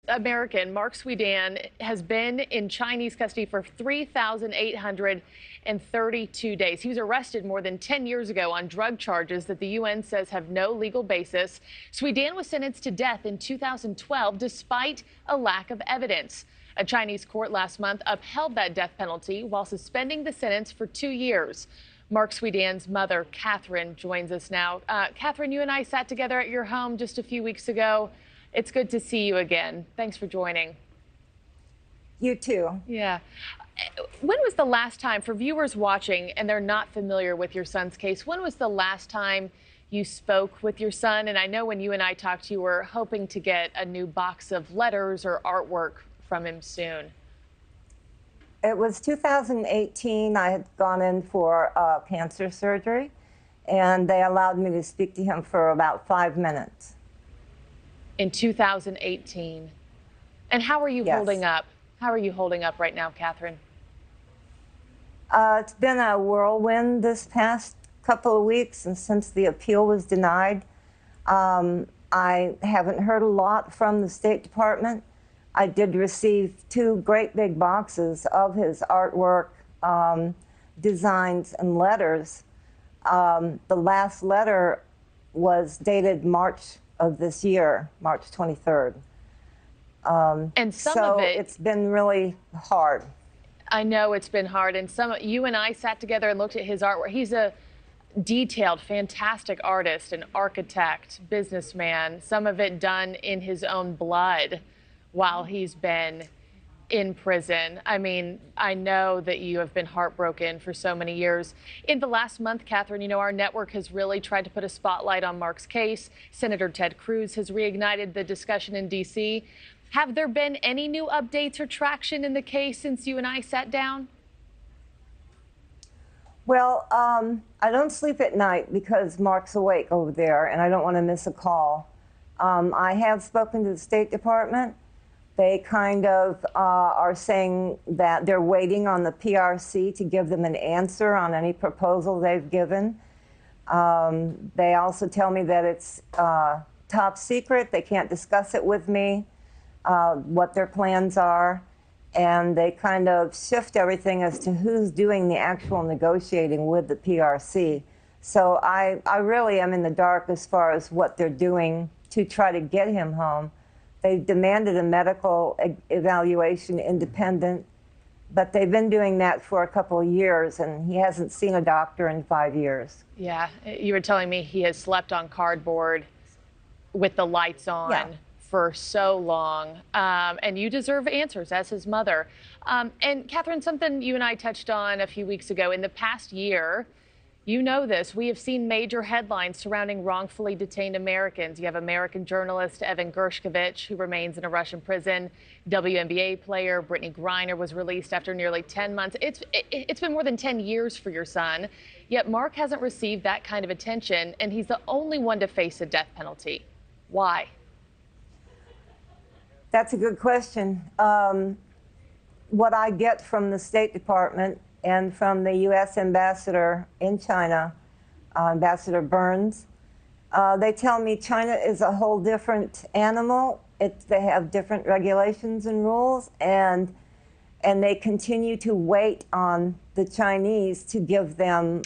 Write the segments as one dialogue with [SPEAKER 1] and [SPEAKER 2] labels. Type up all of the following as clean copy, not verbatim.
[SPEAKER 1] American Mark Swidan has been in Chinese custody for 3,832 days. He was arrested more than 10 years ago on drug charges that the UN says have no legal basis. Swidan was sentenced to death in 2012 despite a lack of evidence. A Chinese court last month upheld that death penalty while suspending the sentence for 2 years. Mark Swidan's mother, Katherine, joins us now. Katherine, you and I sat together at your home just a few weeks ago. It's good to see you again. Thanks for joining.
[SPEAKER 2] You too.
[SPEAKER 1] Yeah. When was the last time, for viewers watching and they're not familiar with your son's case, when was the last time you spoke with your son? And I know when you and I talked, you were hoping to get a new box of letters or artwork from him soon.
[SPEAKER 2] It was 2018. I had gone in for cancer surgery, and they allowed me to speak to him for about 5 minutes.
[SPEAKER 1] In 2018. And how are you holding up? How are you holding up right now, Katherine?
[SPEAKER 2] It's been a whirlwind this past couple of weeks, and since the appeal was denied, I haven't heard a lot from the State Department. I did receive 2 great big boxes of his artwork, designs, and letters. The last letter was dated March of this year, March 23rd.
[SPEAKER 1] And some of
[SPEAKER 2] it's been really hard.
[SPEAKER 1] I know it's been hard. And you and I sat together and looked at his artwork. He's a detailed, fantastic artist, an architect, businessman, some of it done in his own blood while he's been in prison. I mean, I know that you have been heartbroken for so many years. In the last month, Katherine, you know, our network has really tried to put a spotlight on Mark's case. Senator Ted Cruz has reignited the discussion in D.C. Have there been any new updates or traction in the case since you and I sat down?
[SPEAKER 2] Well, I don't sleep at night because Mark's awake over there, and I don't want to miss a call. I have spoken to the State Department. They kind of are saying that they're waiting on the PRC to give them an answer on any proposal they've given. They also tell me that it's top secret. They can't discuss it with me, what their plans are. And they kind of shift everything as to who's doing the actual negotiating with the PRC. So I really am in the dark as far as what they're doing to try to get him home. They demanded a medical evaluation independent, but they've been doing that for a couple of years, and he hasn't seen a doctor in 5 years.
[SPEAKER 1] Yeah, you were telling me he has slept on cardboard with the lights on for so long, and you deserve answers as his mother. And Katherine, something you and I touched on a few weeks ago, in the past year, you know this, we have seen major headlines surrounding wrongfully detained Americans. You have American journalist Evan Gershkovich, who remains in a Russian prison. WNBA player Brittany Griner was released after nearly 10 months. It's been more than 10 years for your son, yet Mark hasn't received that kind of attention, and he's the only one to face a death penalty. Why?
[SPEAKER 2] That's a good question. What I get from the State Department and from the U.S. ambassador in China, Ambassador Burns, they tell me China is a whole different animal. They have different regulations and rules, and they continue to wait on the Chinese to give them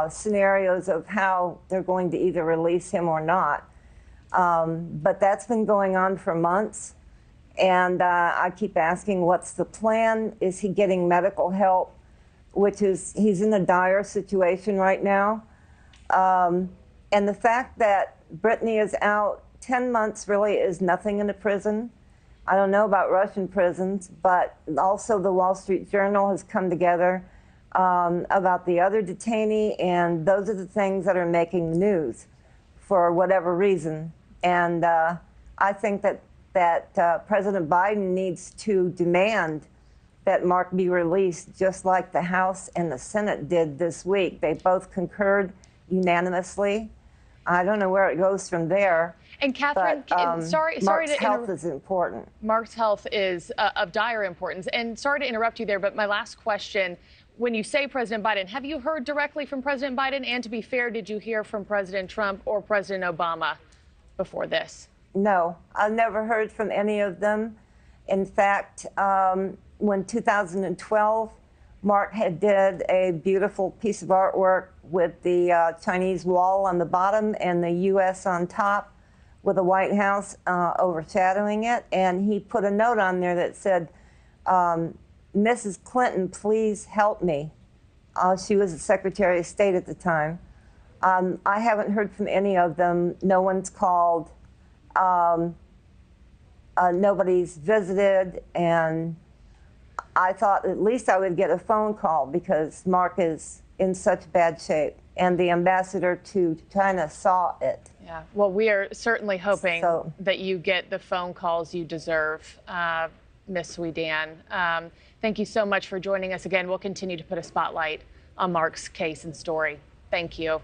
[SPEAKER 2] scenarios of how they're going to either release him or not. But that's been going on for months, and I keep asking, what's the plan? Is he getting medical help? Which is, he's in a dire situation right now. And the fact that Brittany is out 10 months really is nothing in a prison. I don't know about Russian prisons, but also the Wall Street Journal has come together about the other detainee, and those are the things that are making the news for whatever reason. And I think that President Biden needs to demand that Mark be released, just like the House and the Senate did this week. They both concurred unanimously. I don't know where it goes from there.
[SPEAKER 1] And Katherine,
[SPEAKER 2] Mark's health is important.
[SPEAKER 1] Mark's health is of dire importance. And sorry to interrupt you there, but my last question, when you say President Biden, have you heard directly from President Biden? And to be fair, did you hear from President Trump or President Obama before this?
[SPEAKER 2] No, I've never heard from any of them. In fact, when 2012, Mark did a beautiful piece of artwork with the Chinese wall on the bottom and the U.S. on top, with the White House overshadowing it. And he put a note on there that said, Mrs. Clinton, please help me. She was the Secretary of State at the time. I haven't heard from any of them. No one's called. Nobody's visited. And I thought at least I would get a phone call because Mark is in such bad shape. And the ambassador to China saw it.
[SPEAKER 1] Yeah, well, we are certainly hoping that you get the phone calls you deserve, Ms. Swidan. Thank you so much for joining us again. We'll continue to put a spotlight on Mark's case and story. Thank you.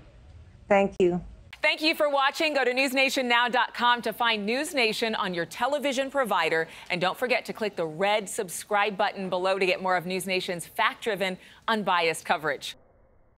[SPEAKER 2] Thank you.
[SPEAKER 3] Thank you for watching. Go to newsnationnow.com to find News Nation on your television provider. And don't forget to click the red subscribe button below to get more of News Nation's fact-driven, unbiased coverage.